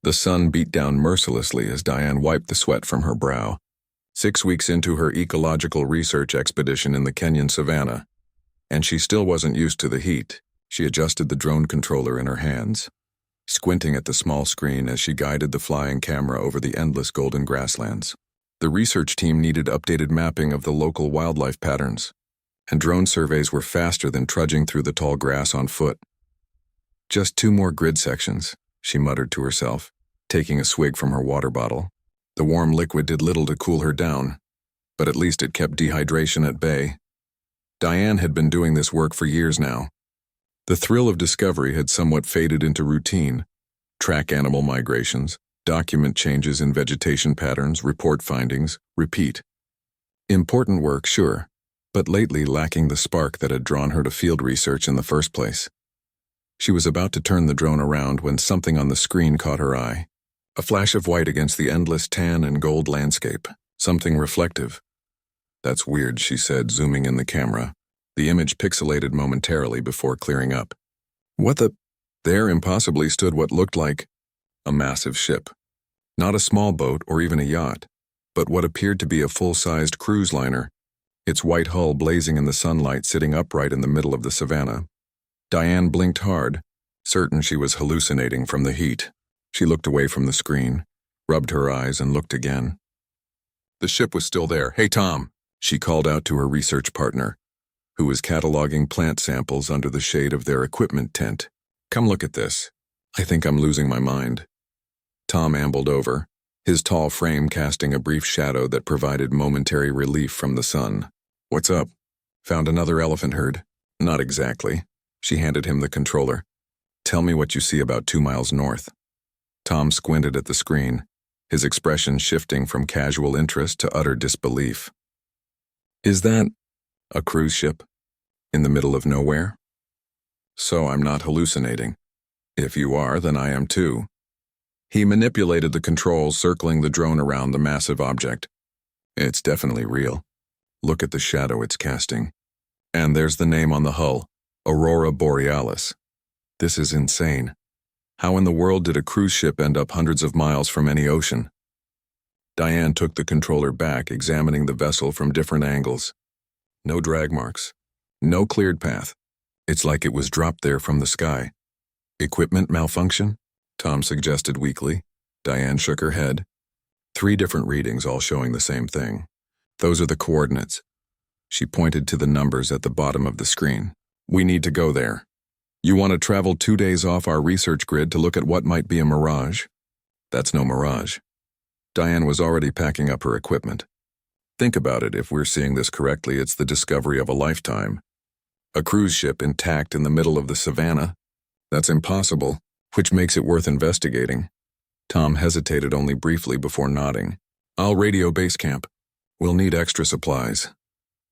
The sun beat down mercilessly as Diane wiped the sweat from her brow. 6 weeks into her ecological research expedition in the Kenyan Savanna, and she still wasn't used to the heat. She adjusted the drone controller in her hands, squinting at the small screen as she guided the flying camera over the endless golden grasslands. The research team needed updated mapping of the local wildlife patterns, and drone surveys were faster than trudging through the tall grass on foot. Just 2 more grid sections, she muttered to herself, taking a swig from her water bottle. The warm liquid did little to cool her down, but at least it kept dehydration at bay. Diane had been doing this work for years now. The thrill of discovery had somewhat faded into routine. Track animal migrations, document changes in vegetation patterns, report findings, repeat. Important work, sure, but lately lacking the spark that had drawn her to field research in the first place. She was about to turn the drone around when something on the screen caught her eye. A flash of white against the endless tan and gold landscape, something reflective. "That's weird," she said, zooming in the camera. The image pixelated momentarily before clearing up. "What the—" There impossibly stood what looked like a massive ship. Not a small boat or even a yacht, but what appeared to be a full-sized cruise liner, its white hull blazing in the sunlight sitting upright in the middle of the savannah. Diane blinked hard, certain she was hallucinating from the heat. She looked away from the screen, rubbed her eyes, and looked again. The ship was still there. "Hey, Tom," she called out to her research partner, who was cataloging plant samples under the shade of their equipment tent. "Come look at this. I think I'm losing my mind." Tom ambled over, his tall frame casting a brief shadow that provided momentary relief from the sun. "What's up? Found another elephant herd?" "Not exactly." She handed him the controller. "Tell me what you see about 2 miles north." Tom squinted at the screen, his expression shifting from casual interest to utter disbelief. "Is that a cruise ship? In the middle of nowhere?" "So I'm not hallucinating. If you are, then I am too." He manipulated the controls, circling the drone around the massive object. "It's definitely real. Look at the shadow it's casting. And there's the name on the hull, Aurora Borealis. This is insane. How in the world did a cruise ship end up hundreds of miles from any ocean?" Diane took the controller back, examining the vessel from different angles. No drag marks. No cleared path. It's like it was dropped there from the sky. "Equipment malfunction?" Tom suggested weakly. Diane shook her head. 3 different readings, all showing the same thing. "Those are the coordinates." She pointed to the numbers at the bottom of the screen. "We need to go there. You want to travel 2 days off our research grid to look at what might be a mirage?" "That's no mirage." Diane was already packing up her equipment. "Think about it. If we're seeing this correctly, it's the discovery of a lifetime. A cruise ship intact in the middle of the savannah? That's impossible, which makes it worth investigating." Tom hesitated only briefly before nodding. "I'll radio base camp. We'll need extra supplies."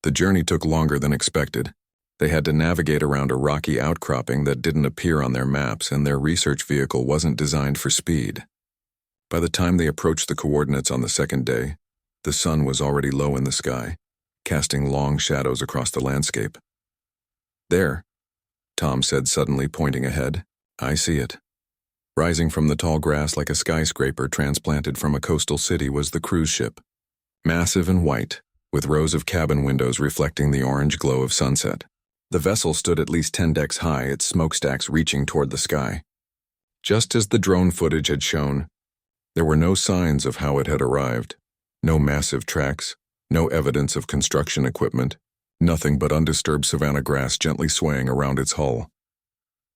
The journey took longer than expected. They had to navigate around a rocky outcropping that didn't appear on their maps, and their research vehicle wasn't designed for speed. By the time they approached the coordinates on the second day, the sun was already low in the sky, casting long shadows across the landscape. "There," Tom said suddenly, pointing ahead. "I see it." Rising from the tall grass like a skyscraper transplanted from a coastal city was the cruise ship. Massive and white, with rows of cabin windows reflecting the orange glow of sunset. The vessel stood at least 10 decks high, its smokestacks reaching toward the sky. Just as the drone footage had shown, there were no signs of how it had arrived. No massive tracks, no evidence of construction equipment, nothing but undisturbed savanna grass gently swaying around its hull.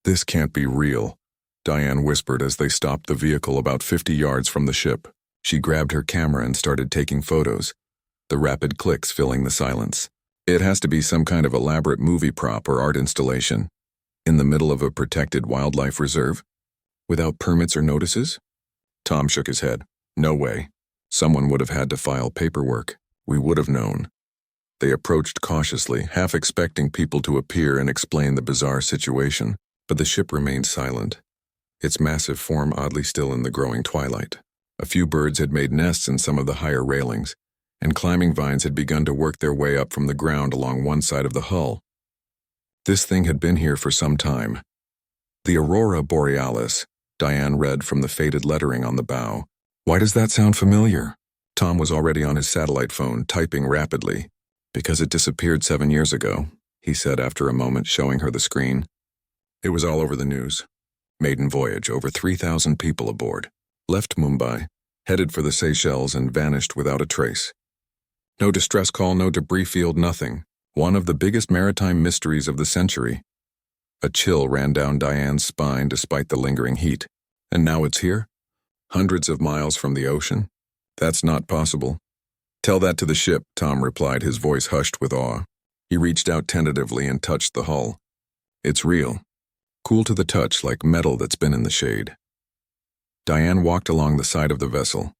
"This can't be real," Diane whispered as they stopped the vehicle about 50 yards from the ship. She grabbed her camera and started taking photos, the rapid clicks filling the silence. "It has to be some kind of elaborate movie prop or art installation. In the middle of a protected wildlife reserve? Without permits or notices?" Tom shook his head. "No way. Someone would have had to file paperwork. We would have known." They approached cautiously, half expecting people to appear and explain the bizarre situation, but the ship remained silent, its massive form oddly still in the growing twilight. A few birds had made nests in some of the higher railings, and climbing vines had begun to work their way up from the ground along one side of the hull. This thing had been here for some time. The Aurora Borealis, Diane read from the faded lettering on the bow. Why does that sound familiar? Tom was already on his satellite phone, typing rapidly. Because it disappeared 7 years ago, he said after a moment, showing her the screen. It was all over the news. Maiden voyage, over 3,000 people aboard. Left Mumbai, headed for the Seychelles, and vanished without a trace. No distress call, no debris field, nothing. One of the biggest maritime mysteries of the century. A chill ran down Diane's spine despite the lingering heat. And now it's here? Hundreds of miles from the ocean? That's not possible. Tell that to the ship, Tom replied, his voice hushed with awe. He reached out tentatively and touched the hull. It's real. Cool to the touch, like metal that's been in the shade. Diane walked along the side of the vessel,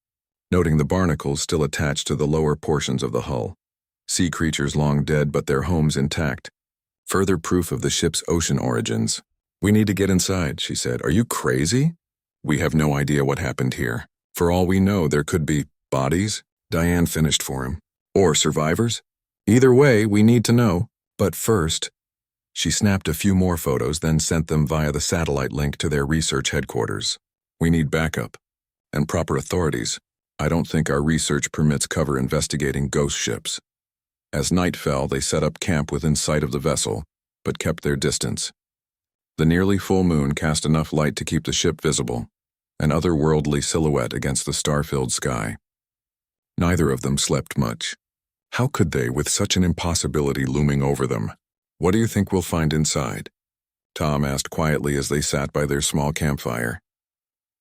noting the barnacles still attached to the lower portions of the hull. Sea creatures long dead but their homes intact. Further proof of the ship's ocean origins. We need to get inside, she said. Are you crazy? We have no idea what happened here. For all we know, there could be bodies, Diane finished for him, or survivors. Either way, we need to know. But first, she snapped a few more photos, then sent them via the satellite link to their research headquarters. We need backup. And proper authorities. I don't think our research permits cover investigating ghost ships. As night fell, they set up camp within sight of the vessel, but kept their distance. The nearly full moon cast enough light to keep the ship visible, an otherworldly silhouette against the star-filled sky. Neither of them slept much. How could they, with such an impossibility looming over them? What do you think we'll find inside? Tom asked quietly as they sat by their small campfire.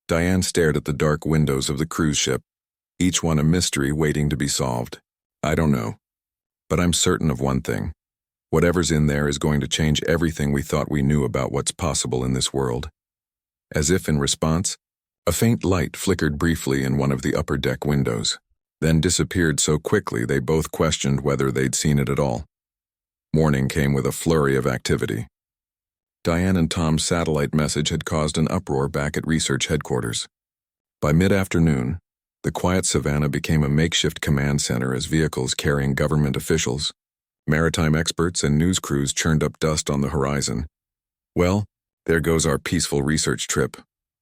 Diane stared at the dark windows of the cruise ship, each one a mystery waiting to be solved. I don't know. But I'm certain of one thing. Whatever's in there is going to change everything we thought we knew about what's possible in this world. As if in response, a faint light flickered briefly in one of the upper deck windows, then disappeared so quickly they both questioned whether they'd seen it at all. Morning came with a flurry of activity. Diane and Tom's satellite message had caused an uproar back at research headquarters. By mid-afternoon, the quiet Savanna became a makeshift command center as vehicles carrying government officials, maritime experts, and news crews churned up dust on the horizon. Well, there goes our peaceful research trip,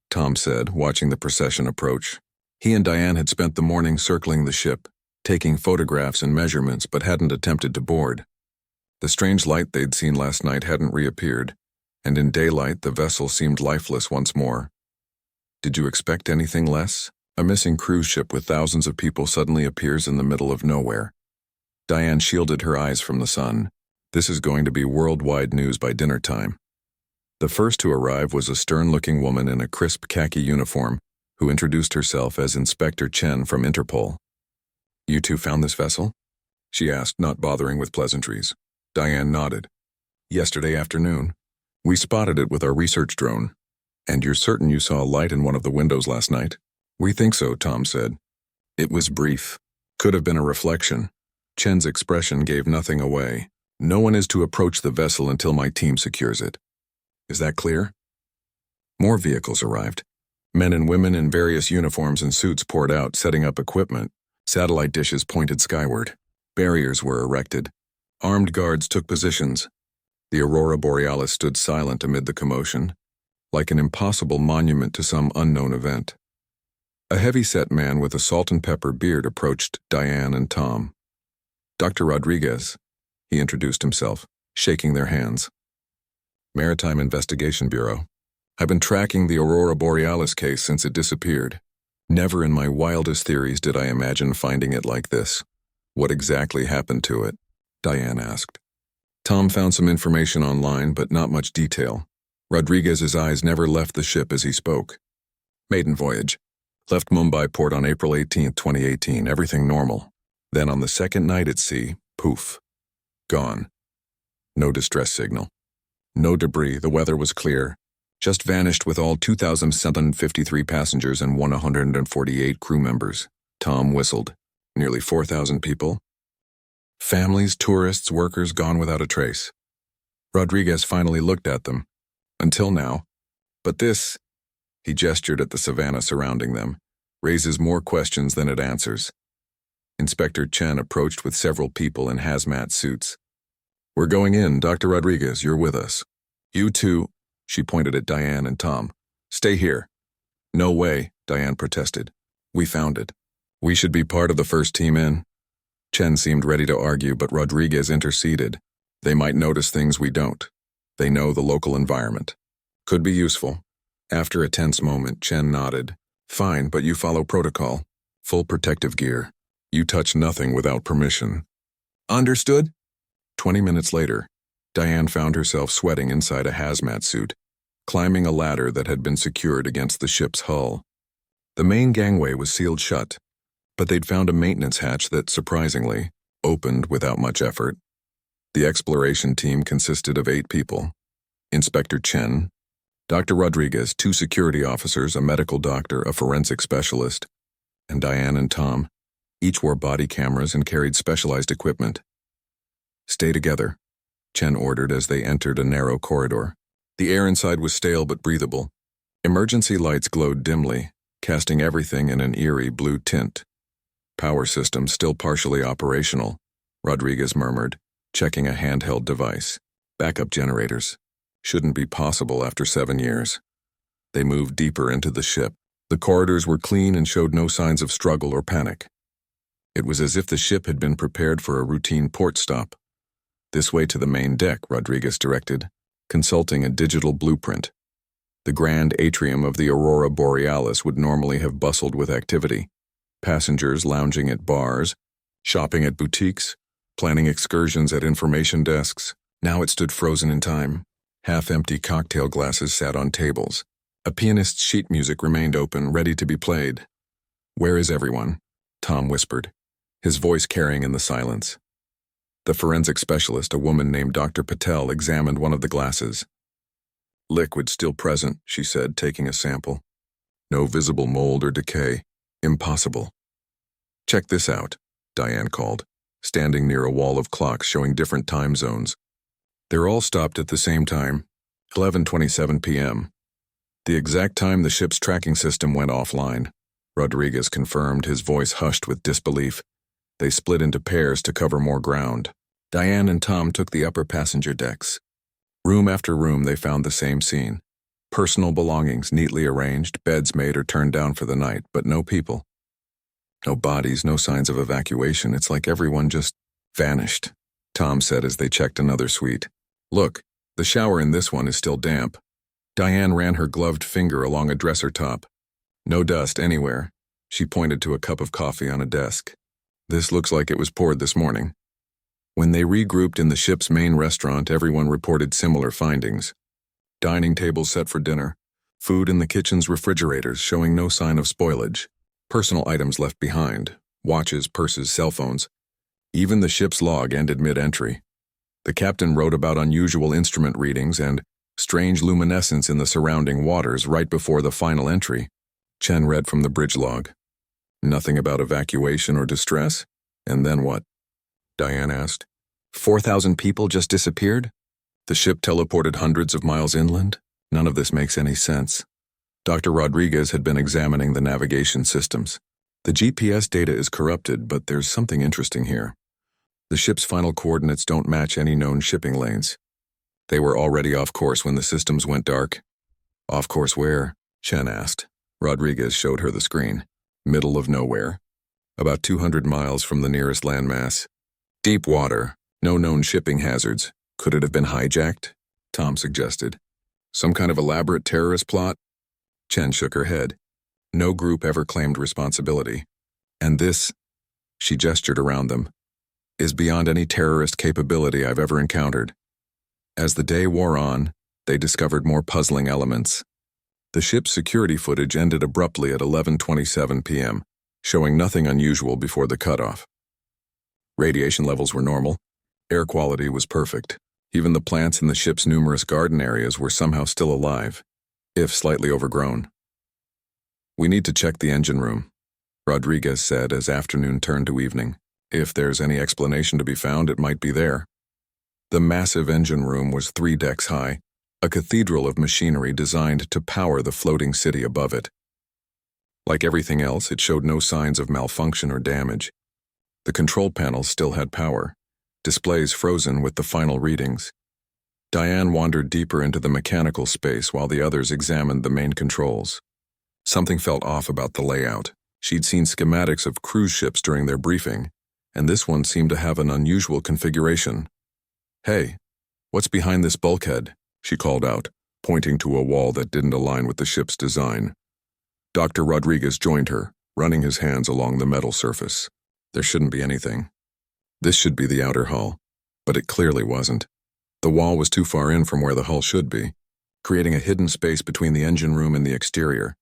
Tom said, watching the procession approach. He and Diane had spent the morning circling the ship, taking photographs and measurements, but hadn't attempted to board. The strange light they'd seen last night hadn't reappeared, and in daylight the vessel seemed lifeless once more. Did you expect anything less? A missing cruise ship with thousands of people suddenly appears in the middle of nowhere. Diane shielded her eyes from the sun. This is going to be worldwide news by dinner time. The first to arrive was a stern-looking woman in a crisp khaki uniform who introduced herself as Inspector Chen from Interpol. You two found this vessel? She asked, not bothering with pleasantries. Diane nodded. Yesterday afternoon. We spotted it with our research drone. And you're certain you saw a light in one of the windows last night? We think so, Tom said. It was brief. Could have been a reflection. Chen's expression gave nothing away. No one is to approach the vessel until my team secures it. Is that clear? More vehicles arrived. Men and women in various uniforms and suits poured out, setting up equipment. Satellite dishes pointed skyward. Barriers were erected. Armed guards took positions. The Aurora Borealis stood silent amid the commotion, like an impossible monument to some unknown event. A heavy-set man with a salt-and-pepper beard approached Diane and Tom. Dr. Rodriguez, he introduced himself, shaking their hands. Maritime Investigation Bureau. I've been tracking the Aurora Borealis case since it disappeared. Never in my wildest theories did I imagine finding it like this. What exactly happened to it? Diane asked. Tom found some information online, but not much detail. Rodriguez's eyes never left the ship as he spoke. Maiden voyage. Left Mumbai port on April 18, 2018, everything normal. Then on the second night at sea, poof. Gone. No distress signal. No debris, the weather was clear. Just vanished with all 2,753 passengers and 148 crew members. Tom whistled. Nearly 4,000 people. Families, tourists, workers gone without a trace. Rodriguez finally looked at them. Until now. But this, he gestured at the savanna surrounding them, raises more questions than it answers. Inspector Chen approached with several people in hazmat suits. We're going in, Dr. Rodriguez, you're with us. You two, she pointed at Diane and Tom. Stay here. No way, Diane protested. We found it. We should be part of the first team in. Chen seemed ready to argue, but Rodriguez interceded. They might notice things we don't. They know the local environment. Could be useful. After a tense moment, Chen nodded. Fine, but you follow protocol. Full protective gear. You touch nothing without permission. Understood? 20 minutes later, Diane found herself sweating inside a hazmat suit, climbing a ladder that had been secured against the ship's hull. The main gangway was sealed shut, but they'd found a maintenance hatch that, surprisingly, opened without much effort. The exploration team consisted of 8 people. Inspector Chen, Dr. Rodriguez, 2 security officers, a medical doctor, a forensic specialist, and Diane and Tom. Each wore body cameras and carried specialized equipment. Stay together, Chen ordered as they entered a narrow corridor. The air inside was stale but breathable. Emergency lights glowed dimly, casting everything in an eerie blue tint. Power systems still partially operational, Rodriguez murmured, checking a handheld device. Backup generators. Shouldn't be possible after 7 years. They moved deeper into the ship. The corridors were clean and showed no signs of struggle or panic. It was as if the ship had been prepared for a routine port stop. This way to the main deck, Rodriguez directed, consulting a digital blueprint. The grand atrium of the Aurora Borealis would normally have bustled with activity. Passengers lounging at bars, shopping at boutiques, planning excursions at information desks. Now it stood frozen in time. Half-empty cocktail glasses sat on tables. A pianist's sheet music remained open, ready to be played. Where is everyone? Tom whispered, his voice carrying in the silence. The forensic specialist, a woman named Dr. Patel, examined one of the glasses. Liquid still present, she said, taking a sample. No visible mold or decay. Impossible. Check this out, Diane called, standing near a wall of clocks showing different time zones. They're all stopped at the same time, 11:27 p.m. The exact time the ship's tracking system went offline. Rodriguez confirmed, his voice hushed with disbelief. They split into pairs to cover more ground. Diane and Tom took the upper passenger decks. Room after room they found the same scene. Personal belongings neatly arranged, beds made or turned down for the night, but no people. No bodies, no signs of evacuation. It's like everyone just vanished, Tom said as they checked another suite. Look, the shower in this one is still damp. Diane ran her gloved finger along a dresser top. No dust anywhere. She pointed to a cup of coffee on a desk. This looks like it was poured this morning. When they regrouped in the ship's main restaurant, everyone reported similar findings. Dining tables set for dinner, food in the kitchen's refrigerators showing no sign of spoilage, personal items left behind, watches, purses, cell phones. Even the ship's log ended mid-entry. The captain wrote about unusual instrument readings and strange luminescence in the surrounding waters right before the final entry. Chen read from the bridge log. Nothing about evacuation or distress? And then what? Diane asked. 4,000 people just disappeared? The ship teleported hundreds of miles inland? None of this makes any sense. Dr. Rodriguez had been examining the navigation systems. The GPS data is corrupted, but there's something interesting here. The ship's final coordinates don't match any known shipping lanes. They were already off course when the systems went dark. Off course where? Chen asked. Rodriguez showed her the screen. Middle of nowhere. About 200 miles from the nearest landmass. Deep water. No known shipping hazards. Could it have been hijacked? Tom suggested. Some kind of elaborate terrorist plot? Chen shook her head. No group ever claimed responsibility. And this, she gestured around them, is beyond any terrorist capability I've ever encountered. As the day wore on, they discovered more puzzling elements. The ship's security footage ended abruptly at 11:27 p.m., showing nothing unusual before the cutoff. Radiation levels were normal. Air quality was perfect. Even the plants in the ship's numerous garden areas were somehow still alive, if slightly overgrown. We need to check the engine room, Rodriguez said as afternoon turned to evening. If there's any explanation to be found, it might be there. The massive engine room was 3 decks high, a cathedral of machinery designed to power the floating city above it. Like everything else, it showed no signs of malfunction or damage. The control panels still had power, displays frozen with the final readings. Diane wandered deeper into the mechanical space while the others examined the main controls. Something felt off about the layout. She'd seen schematics of cruise ships during their briefing, and this one seemed to have an unusual configuration. "Hey, what's behind this bulkhead?" she called out, pointing to a wall that didn't align with the ship's design. Dr. Rodriguez joined her, running his hands along the metal surface. There shouldn't be anything. This should be the outer hull, but it clearly wasn't. The wall was too far in from where the hull should be, creating a hidden space between the engine room and the exterior.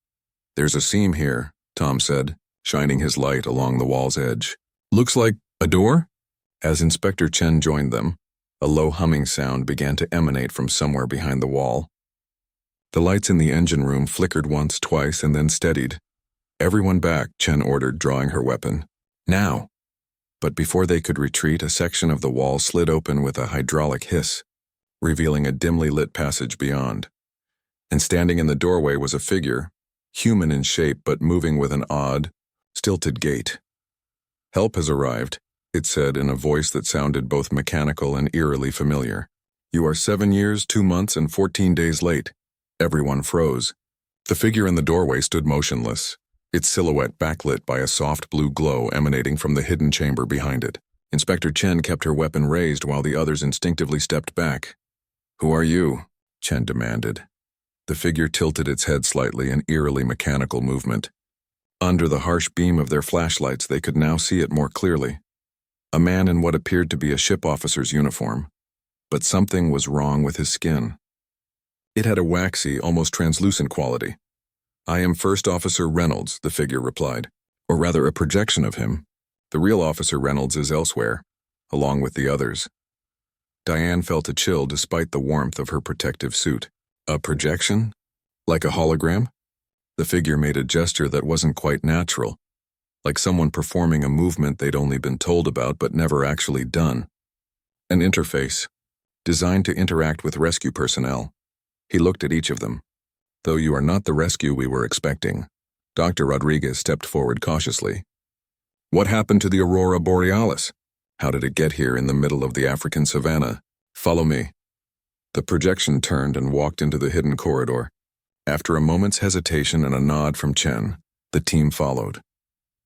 "There's a seam here," Tom said, shining his light along the wall's edge. "Looks like a door?" As Inspector Chen joined them, a low humming sound began to emanate from somewhere behind the wall. The lights in the engine room flickered once, twice, and then steadied. "Everyone back," Chen ordered, drawing her weapon. "Now!" But before they could retreat, a section of the wall slid open with a hydraulic hiss, revealing a dimly lit passage beyond. And standing in the doorway was a figure, human in shape but moving with an odd, stilted gait. "Help has arrived," it said in a voice that sounded both mechanical and eerily familiar. "You are 7 years, 2 months, and 14 days late." Everyone froze. The figure in the doorway stood motionless, its silhouette backlit by a soft blue glow emanating from the hidden chamber behind it. Inspector Chen kept her weapon raised while the others instinctively stepped back. "Who are you?" Chen demanded. The figure tilted its head slightly, an eerily mechanical movement. Under the harsh beam of their flashlights, they could now see it more clearly. A man in what appeared to be a ship officer's uniform. But something was wrong with his skin. It had a waxy, almost translucent quality. "I am First Officer Reynolds," the figure replied. "Or rather, a projection of him. The real Officer Reynolds is elsewhere, along with the others." Diane felt a chill despite the warmth of her protective suit. "A projection? Like a hologram?" The figure made a gesture that wasn't quite natural, like someone performing a movement they'd only been told about but never actually done. "An interface, designed to interact with rescue personnel." He looked at each of them. "Though you are not the rescue we were expecting." Dr. Rodriguez stepped forward cautiously. "What happened to the Aurora Borealis? How did it get here in the middle of the African savanna? Follow me." The projection turned and walked into the hidden corridor. After a moment's hesitation and a nod from Chen, the team followed.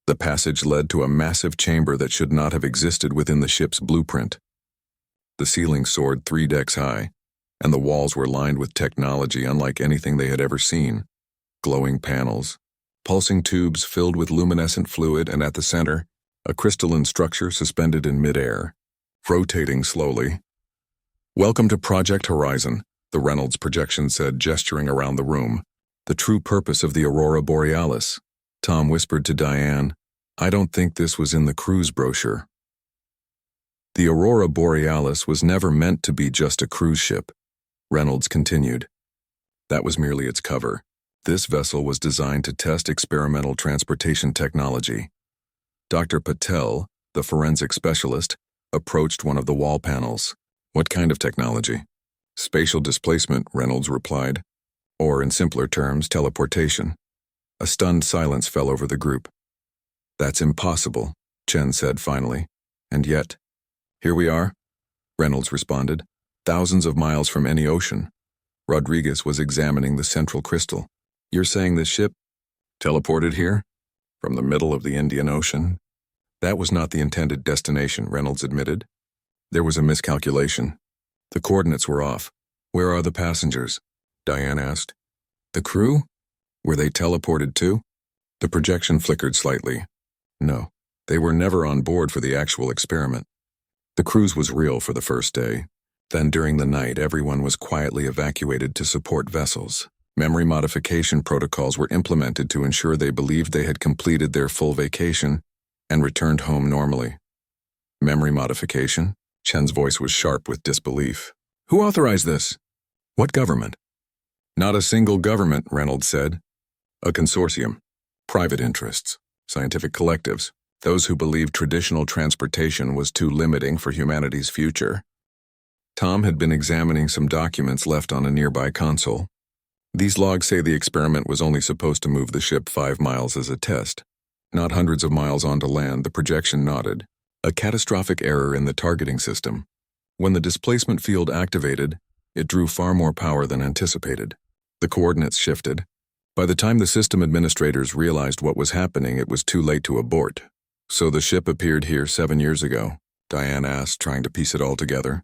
The passage led to a massive chamber that should not have existed within the ship's blueprint. The ceiling soared 3 decks high, and the walls were lined with technology unlike anything they had ever seen. Glowing panels, pulsing tubes filled with luminescent fluid, and at the center, a crystalline structure suspended in midair, rotating slowly. "Welcome to Project Horizon," the Reynolds projection said, gesturing around the room. "The true purpose of the Aurora Borealis." Tom whispered to Diane, "I don't think this was in the cruise brochure." The Aurora Borealis was never meant to be just a cruise ship, Reynolds continued. That was merely its cover. This vessel was designed to test experimental transportation technology. Dr. Patel, the forensic specialist, approached one of the wall panels. "What kind of technology?" "Spatial displacement," Reynolds replied. "Or, in simpler terms, teleportation." A stunned silence fell over the group. "That's impossible," Chen said finally. "And yet, here we are," Reynolds responded, "thousands of miles from any ocean." Rodriguez was examining the central crystal. "You're saying this ship teleported here? From the middle of the Indian Ocean?" "That was not the intended destination," Reynolds admitted. "There was a miscalculation. The coordinates were off." "Where are the passengers?" Diane asked. "The crew? Were they teleported too?" The projection flickered slightly. "No, they were never on board for the actual experiment. The cruise was real for the first day. Then during the night, everyone was quietly evacuated to support vessels. Memory modification protocols were implemented to ensure they believed they had completed their full vacation and returned home normally." "Memory modification?" Chen's voice was sharp with disbelief. "Who authorized this?" "What government?" "Not a single government," Reynolds said. "A consortium. Private interests. Scientific collectives. Those who believed traditional transportation was too limiting for humanity's future." Tom had been examining some documents left on a nearby console. "These logs say the experiment was only supposed to move the ship 5 miles as a test. Not hundreds of miles onto land," the projection nodded. "A catastrophic error in the targeting system. When the displacement field activated, it drew far more power than anticipated. The coordinates shifted. By the time the system administrators realized what was happening, it was too late to abort. So the ship appeared here 7 years ago? Diane asked, trying to piece it all together.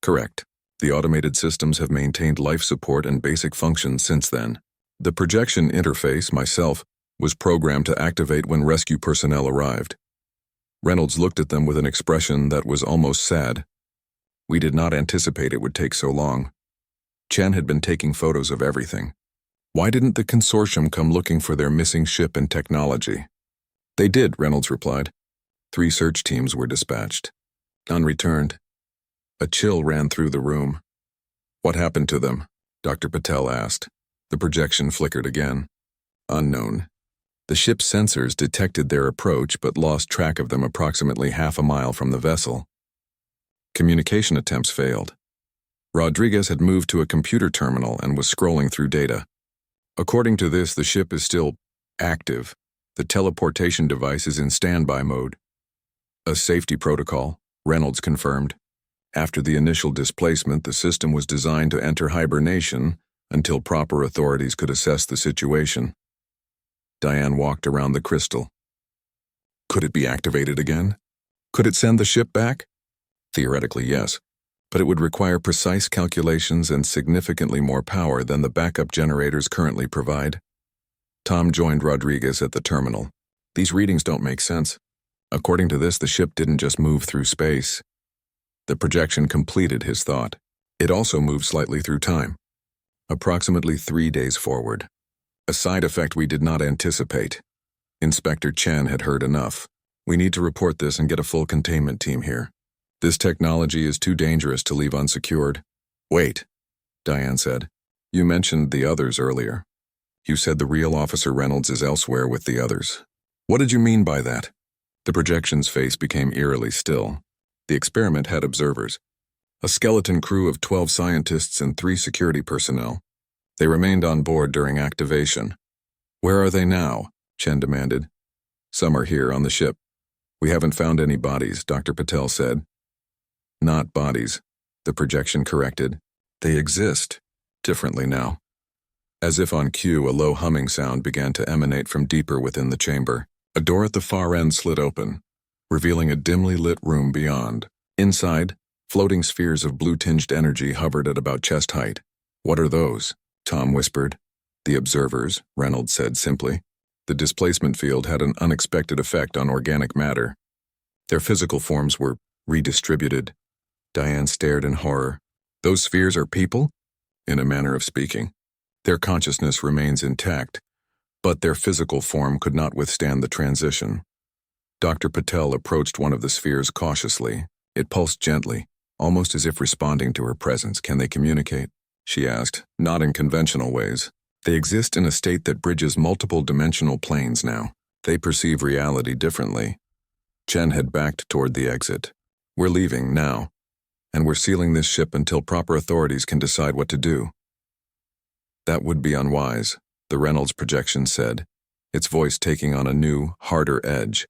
Correct. The automated systems have maintained life support and basic functions since then. The projection interface, myself, was programmed to activate when rescue personnel arrived. Reynolds looked at them with an expression that was almost sad. We did not anticipate it would take so long. Chen had been taking photos of everything. Why didn't the consortium come looking for their missing ship and technology? They did, Reynolds replied. 3 search teams were dispatched. None returned. A chill ran through the room. What happened to them? Dr. Patel asked. The projection flickered again. Unknown. The ship's sensors detected their approach but lost track of them approximately half a mile from the vessel. Communication attempts failed. Rodriguez had moved to a computer terminal and was scrolling through data. According to this, the ship is still active. The teleportation device is in standby mode. A safety protocol, Reynolds confirmed. After the initial displacement, the system was designed to enter hibernation until proper authorities could assess the situation. Diane walked around the crystal. Could it be activated again? Could it send the ship back? Theoretically, yes, but it would require precise calculations and significantly more power than the backup generators currently provide. Tom joined Rodriguez at the terminal. These readings don't make sense. According to this, the ship didn't just move through space. The projection completed his thought. It also moved slightly through time. Approximately 3 days forward. A side effect we did not anticipate. Inspector Chen had heard enough. We need to report this and get a full containment team here. This technology is too dangerous to leave unsecured. Wait, Diane said. You mentioned the others earlier. You said the real Officer Reynolds is elsewhere with the others. What did you mean by that? The projection's face became eerily still. The experiment had observers. A skeleton crew of 12 scientists and 3 security personnel. They remained on board during activation. Where are they now? Chen demanded. Some are here on the ship. We haven't found any bodies, Dr. Patel said. Not bodies, the projection corrected. They exist, differently now. As if on cue, a low humming sound began to emanate from deeper within the chamber. A door at the far end slid open, revealing a dimly lit room beyond. Inside, floating spheres of blue-tinged energy hovered at about chest height. What are those? Tom whispered. The observers, Reynolds said simply. The displacement field had an unexpected effect on organic matter. Their physical forms were redistributed. Diane stared in horror. Those spheres are people? In a manner of speaking. Their consciousness remains intact, but their physical form could not withstand the transition. Dr. Patel approached one of the spheres cautiously. It pulsed gently, almost as if responding to her presence. Can they communicate? She asked, not in conventional ways. They exist in a state that bridges multiple dimensional planes now. They perceive reality differently. Chen had backed toward the exit. We're leaving now, and we're sealing this ship until proper authorities can decide what to do. That would be unwise, the Reynolds projection said, its voice taking on a new, harder edge.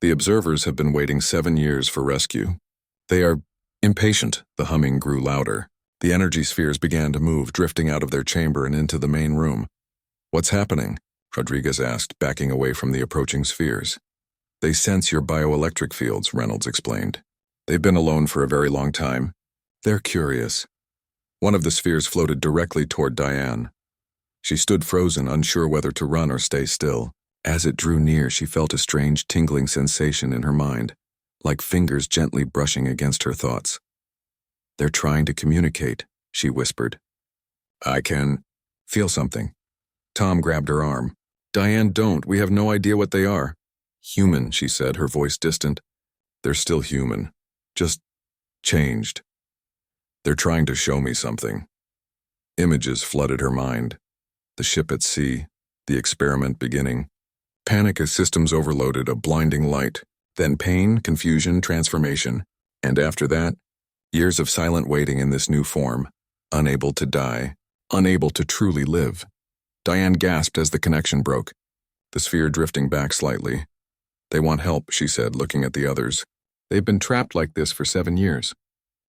The observers have been waiting 7 years for rescue. They are impatient. The humming grew louder. The energy spheres began to move, drifting out of their chamber and into the main room. What's happening? Rodriguez asked, backing away from the approaching spheres. They sense your bioelectric fields, Reynolds explained. They've been alone for a very long time. They're curious. One of the spheres floated directly toward Diane. She stood frozen, unsure whether to run or stay still. As it drew near, she felt a strange tingling sensation in her mind, like fingers gently brushing against her thoughts. They're trying to communicate, she whispered. I can feel something. Tom grabbed her arm. Diane, don't. We have no idea what they are. Human, she said, her voice distant. They're still human. Just changed. They're trying to show me something. Images flooded her mind. The ship at sea, the experiment beginning. Panic as systems overloaded, a blinding light. Then pain, confusion, transformation. And after that, years of silent waiting in this new form. Unable to die. Unable to truly live. Diane gasped as the connection broke. The sphere drifting back slightly. They want help, she said, looking at the others. They've been trapped like this for 7 years.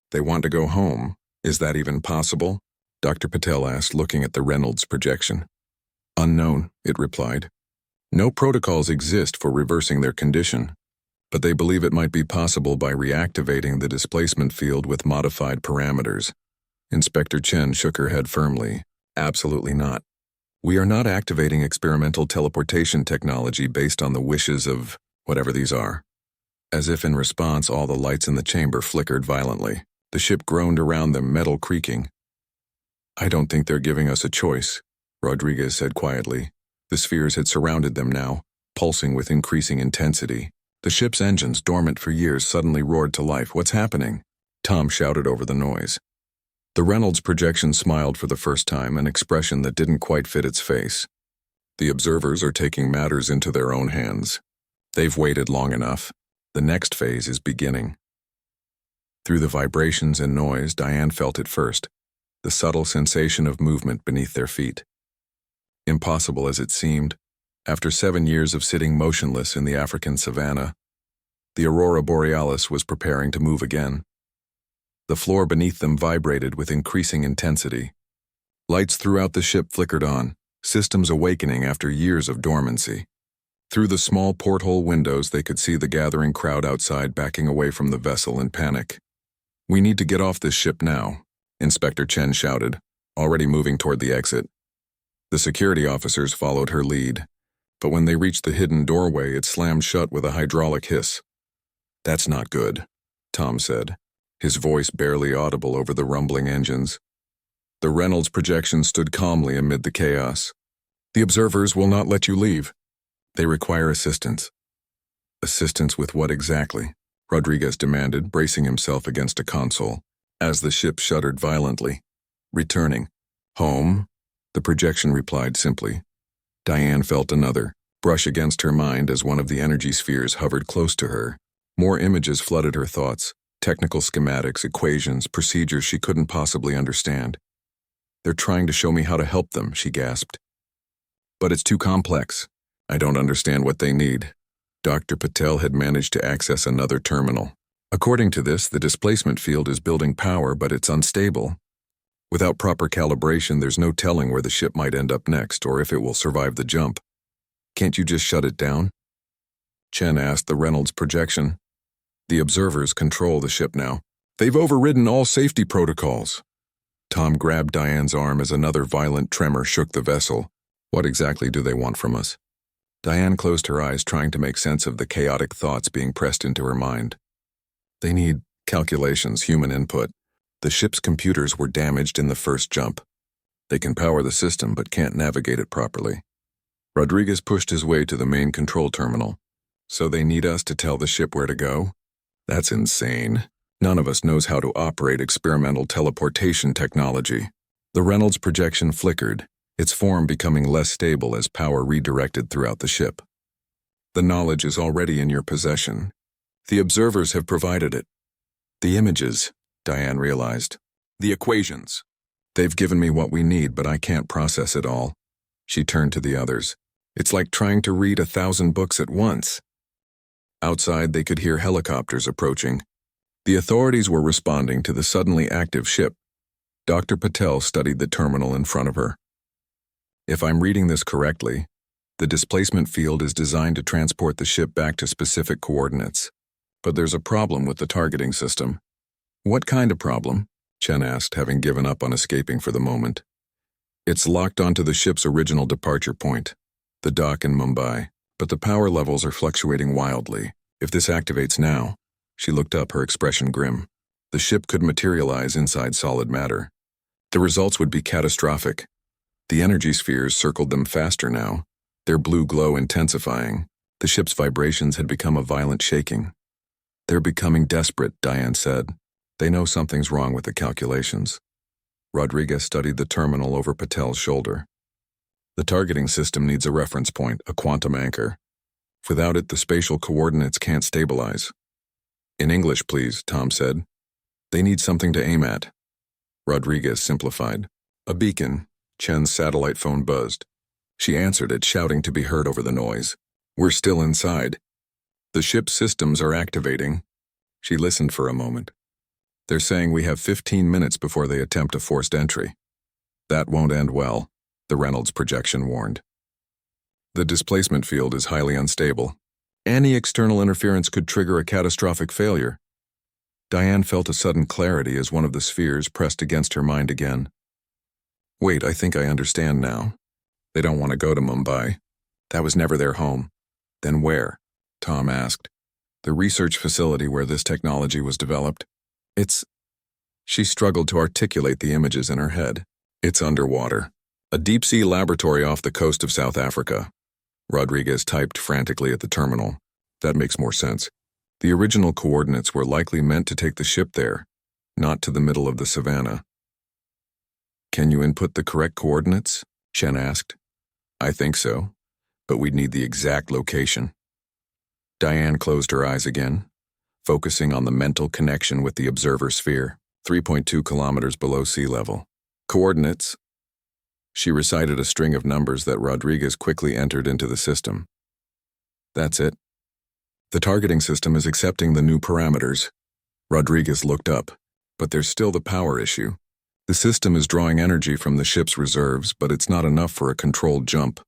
They want to go home. Is that even possible? Dr. Patel asked, looking at the Reynolds projection. Unknown, it replied. No protocols exist for reversing their condition, but they believe it might be possible by reactivating the displacement field with modified parameters. Inspector Chen shook her head firmly. Absolutely not. We are not activating experimental teleportation technology based on the wishes of whatever these are. As if in response, all the lights in the chamber flickered violently. The ship groaned around them, metal creaking. I don't think they're giving us a choice, Rodriguez said quietly. The spheres had surrounded them now, pulsing with increasing intensity. The ship's engines, dormant for years, suddenly roared to life. What's happening? Tom shouted over the noise. The Reynolds projection smiled for the first time, an expression that didn't quite fit its face. The observers are taking matters into their own hands. They've waited long enough. The next phase is beginning. Through the vibrations and noise, Diane felt it first, the subtle sensation of movement beneath their feet. Impossible as it seemed, after 7 years of sitting motionless in the African savanna, the aurora borealis was preparing to move again. The floor beneath them vibrated with increasing intensity. Lights throughout the ship flickered on, systems awakening after years of dormancy. Through the small porthole windows, they could see the gathering crowd outside backing away from the vessel in panic. We need to get off this ship now, Inspector Chen shouted, already moving toward the exit. The security officers followed her lead, but when they reached the hidden doorway, it slammed shut with a hydraulic hiss. That's not good, Tom said, his voice barely audible over the rumbling engines. The Reynolds projection stood calmly amid the chaos. The observers will not let you leave. They require assistance. Assistance with what exactly? Rodriguez demanded, bracing himself against a console, as the ship shuddered violently. Returning. Home? The projection replied simply. Diane felt another brush against her mind as one of the energy spheres hovered close to her. More images flooded her thoughts, technical schematics, equations, procedures she couldn't possibly understand. They're trying to show me how to help them, she gasped. But it's too complex. I don't understand what they need. Dr. Patel had managed to access another terminal. According to this, the displacement field is building power, but it's unstable. Without proper calibration, there's no telling where the ship might end up next or if it will survive the jump. Can't you just shut it down? Chen asked the Reynolds projection. The observers control the ship now. They've overridden all safety protocols. Tom grabbed Diane's arm as another violent tremor shook the vessel. What exactly do they want from us? Diane closed her eyes, trying to make sense of the chaotic thoughts being pressed into her mind. They need calculations, human input. The ship's computers were damaged in the first jump. They can power the system but can't navigate it properly. Rodriguez pushed his way to the main control terminal. So they need us to tell the ship where to go? That's insane. None of us knows how to operate experimental teleportation technology. The Reynolds projection flickered, its form becoming less stable as power redirected throughout the ship. The knowledge is already in your possession. The observers have provided it. The images, Diane realized. The equations. They've given me what we need, but I can't process it all. She turned to the others. It's like trying to read 1,000 books at once. Outside, they could hear helicopters approaching. The authorities were responding to the suddenly active ship. Dr. Patel studied the terminal in front of her. If I'm reading this correctly, the displacement field is designed to transport the ship back to specific coordinates. But there's a problem with the targeting system. What kind of problem? Chen asked, having given up on escaping for the moment. It's locked onto the ship's original departure point, the dock in Mumbai, but the power levels are fluctuating wildly. If this activates now, she looked up, her expression grim. The ship could materialize inside solid matter. The results would be catastrophic. The energy spheres circled them faster now, their blue glow intensifying. The ship's vibrations had become a violent shaking. They're becoming desperate, Diane said. They know something's wrong with the calculations. Rodriguez studied the terminal over Patel's shoulder. The targeting system needs a reference point, a quantum anchor. Without it, the spatial coordinates can't stabilize. In English, please, Tom said. They need something to aim at. Rodriguez simplified. A beacon. Chen's satellite phone buzzed. She answered it, shouting to be heard over the noise. We're still inside. The ship's systems are activating. She listened for a moment. They're saying we have 15 minutes before they attempt a forced entry. That won't end well. the Reynolds projection warned. The displacement field is highly unstable. Any external interference could trigger a catastrophic failure. Diane felt a sudden clarity as one of the spheres pressed against her mind again. Wait, I think I understand now. They don't want to go to Mumbai. That was never their home. Then where? Tom asked. The research facility where this technology was developed. She struggled to articulate the images in her head. It's underwater. A deep-sea laboratory off the coast of South Africa. Rodriguez typed frantically at the terminal. That makes more sense. The original coordinates were likely meant to take the ship there, not to the middle of the Savanna. Can you input the correct coordinates? Chen asked. I think so, but we'd need the exact location. Diane closed her eyes again, focusing on the mental connection with the observer sphere, 3.2 kilometers below sea level. Coordinates. She recited a string of numbers that Rodriguez quickly entered into the system. That's it. The targeting system is accepting the new parameters. Rodriguez looked up, but there's still the power issue. The system is drawing energy from the ship's reserves, but it's not enough for a controlled jump.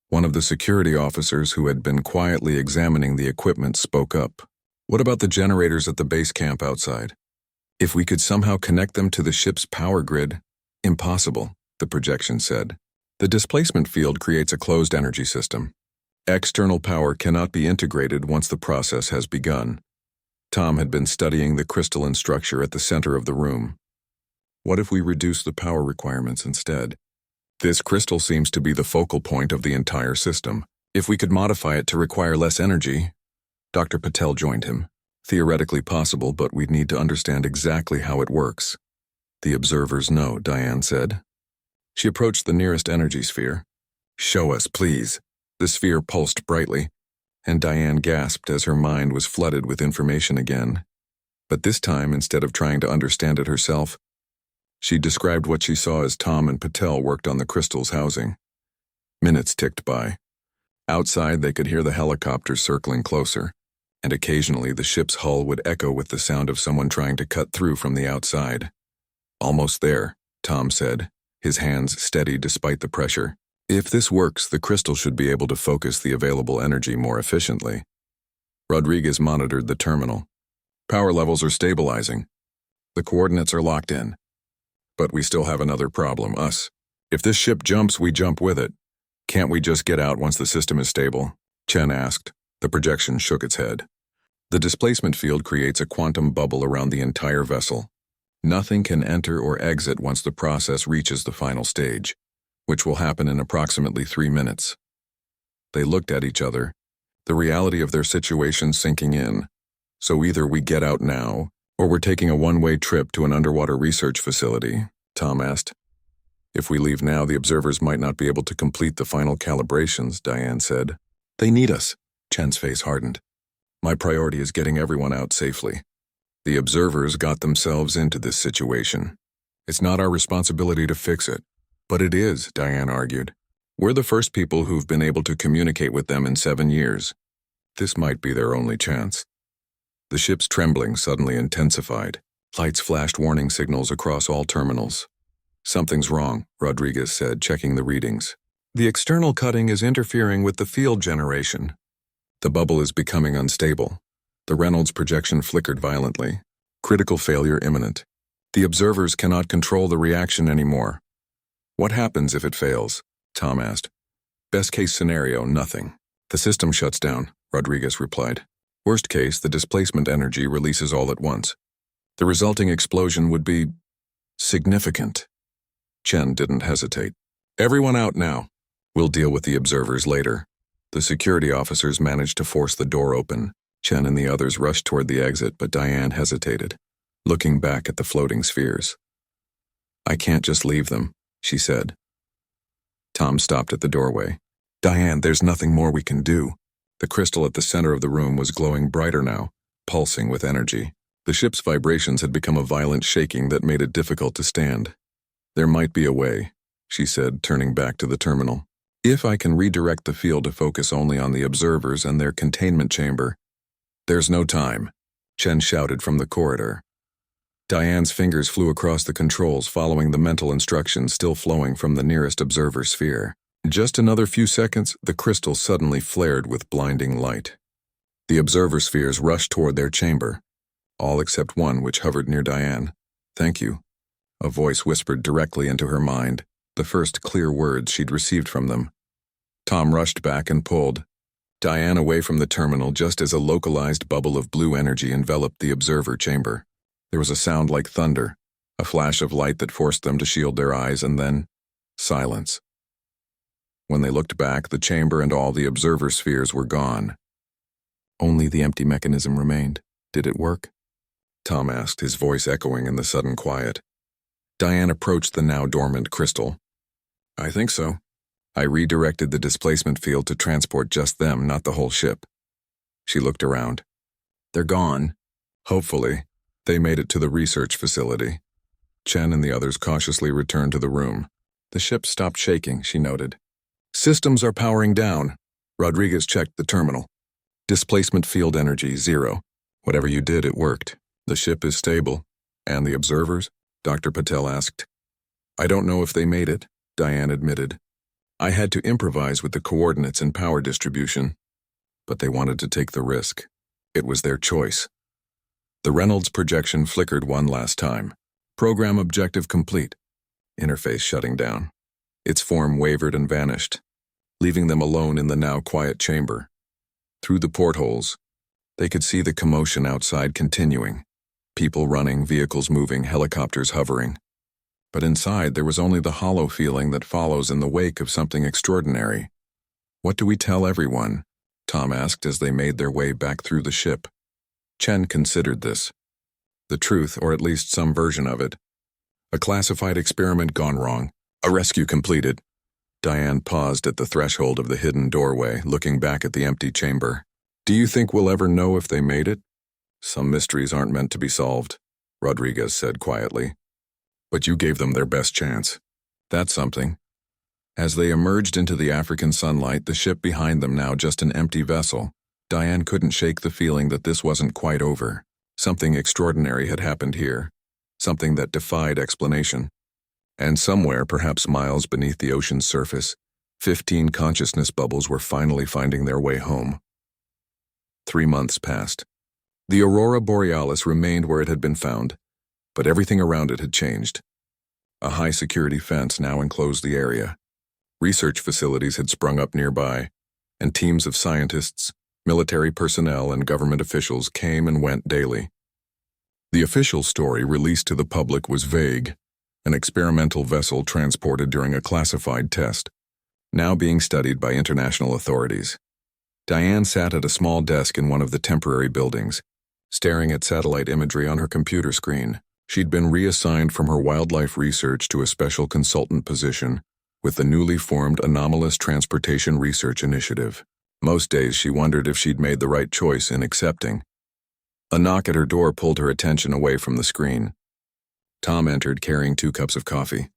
One of the security officers who had been quietly examining the equipment spoke up. What about the generators at the base camp outside? If we could somehow connect them to the ship's power grid, impossible, the projection said. The displacement field creates a closed energy system. External power cannot be integrated once the process has begun. Tom had been studying the crystalline structure at the center of the room. What if we reduce the power requirements instead? This crystal seems to be the focal point of the entire system. If we could modify it to require less energy, Dr. Patel joined him. Theoretically possible, but we'd need to understand exactly how it works. The observers know, Diane said. She approached the nearest energy sphere. Show us, please. The sphere pulsed brightly, and Diane gasped as her mind was flooded with information again. But this time, instead of trying to understand it herself, she described what she saw as Tom and Patel worked on the crystal's housing. Minutes ticked by. Outside, they could hear the helicopters circling closer, and occasionally the ship's hull would echo with the sound of someone trying to cut through from the outside. Almost there, Tom said, his hands steady despite the pressure. If this works, the crystal should be able to focus the available energy more efficiently. Rodriguez monitored the terminal. Power levels are stabilizing. The coordinates are locked in. But we still have another problem, us. If this ship jumps, we jump with it. Can't we just get out once the system is stable? Chen asked. The projection shook its head. The displacement field creates a quantum bubble around the entire vessel. Nothing can enter or exit once the process reaches the final stage, which will happen in approximately 3 minutes. They looked at each other, the reality of their situation sinking in. So either we get out now, or we're taking a one-way trip to an underwater research facility, Tom asked. If we leave now, the observers might not be able to complete the final calibrations, Diane said. They need us. Chen's face hardened. My priority is getting everyone out safely. The observers got themselves into this situation. It's not our responsibility to fix it. But it is, Diane argued. We're the first people who've been able to communicate with them in 7 years. This might be their only chance. The ship's trembling suddenly intensified. Lights flashed warning signals across all terminals. Something's wrong, Rodriguez said, checking the readings. The external cutting is interfering with the field generation. The bubble is becoming unstable. The Reynolds projection flickered violently. Critical failure imminent. The observers cannot control the reaction anymore. What happens if it fails? Tom asked. Best case scenario, nothing. The system shuts down, Rodriguez replied. Worst case, the displacement energy releases all at once. The resulting explosion would be significant. Chen didn't hesitate. Everyone out now. We'll deal with the observers later. The security officers managed to force the door open. Chen and the others rushed toward the exit, but Diane hesitated, looking back at the floating spheres. I can't just leave them, she said. Tom stopped at the doorway. Diane, there's nothing more we can do. The crystal at the center of the room was glowing brighter now, pulsing with energy. The ship's vibrations had become a violent shaking that made it difficult to stand. There might be a way, she said, turning back to the terminal. If I can redirect the field to focus only on the observers and their containment chamber. There's no time, Chen shouted from the corridor. Diane's fingers flew across the controls, following the mental instructions still flowing from the nearest observer sphere. In just another few seconds, the crystal suddenly flared with blinding light. The observer spheres rushed toward their chamber, all except one which hovered near Diane. "Thank you," a voice whispered directly into her mind, the first clear words she'd received from them. Tom rushed back and pulled Diane away from the terminal just as a localized bubble of blue energy enveloped the observer chamber. There was a sound like thunder, a flash of light that forced them to shield their eyes, and then silence. When they looked back, the chamber and all the observer spheres were gone. Only the empty mechanism remained. "Did it work?" Tom asked, his voice echoing in the sudden quiet. Diane approached the now dormant crystal. "I think so. I redirected the displacement field to transport just them, not the whole ship." She looked around. "They're gone. Hopefully. They made it to the research facility." Chen and the others cautiously returned to the room. The ship stopped shaking, she noted. "Systems are powering down." Rodriguez checked the terminal. "Displacement field energy, 0. Whatever you did, it worked. The ship is stable." "And the observers?" Dr. Patel asked. "I don't know if they made it," Diane admitted. "I had to improvise with the coordinates and power distribution." But they wanted to take the risk. It was their choice. The Reynolds projection flickered one last time. "Program objective complete." Interface shutting down. Its form wavered and vanished, leaving them alone in the now quiet chamber. Through the portholes, they could see the commotion outside continuing. People running, vehicles moving, helicopters hovering. But inside, there was only the hollow feeling that follows in the wake of something extraordinary. "What do we tell everyone?" Tom asked as they made their way back through the ship. Chen considered this. The truth, or at least some version of it. A classified experiment gone wrong. A rescue completed. Diane paused at the threshold of the hidden doorway, looking back at the empty chamber. "Do you think we'll ever know if they made it?" "Some mysteries aren't meant to be solved," Rodriguez said quietly. "But you gave them their best chance. That's something." As they emerged into the African sunlight, the ship behind them now just an empty vessel, Diane couldn't shake the feeling that this wasn't quite over. Something extraordinary had happened here. Something that defied explanation. And somewhere, perhaps miles beneath the ocean's surface, 15 consciousness bubbles were finally finding their way home. 3 months passed. The Aurora Borealis remained where it had been found, but everything around it had changed. A high-security fence now enclosed the area. Research facilities had sprung up nearby, and teams of scientists, military personnel, and government officials came and went daily. The official story released to the public was vague: an experimental vessel transported during a classified test, now being studied by international authorities. Diane sat at a small desk in one of the temporary buildings, staring at satellite imagery on her computer screen. She'd been reassigned from her wildlife research to a special consultant position with the newly formed Anomalous Transportation Research Initiative. Most days she wondered if she'd made the right choice in accepting. A knock at her door pulled her attention away from the screen. Tom entered carrying 2 cups of coffee.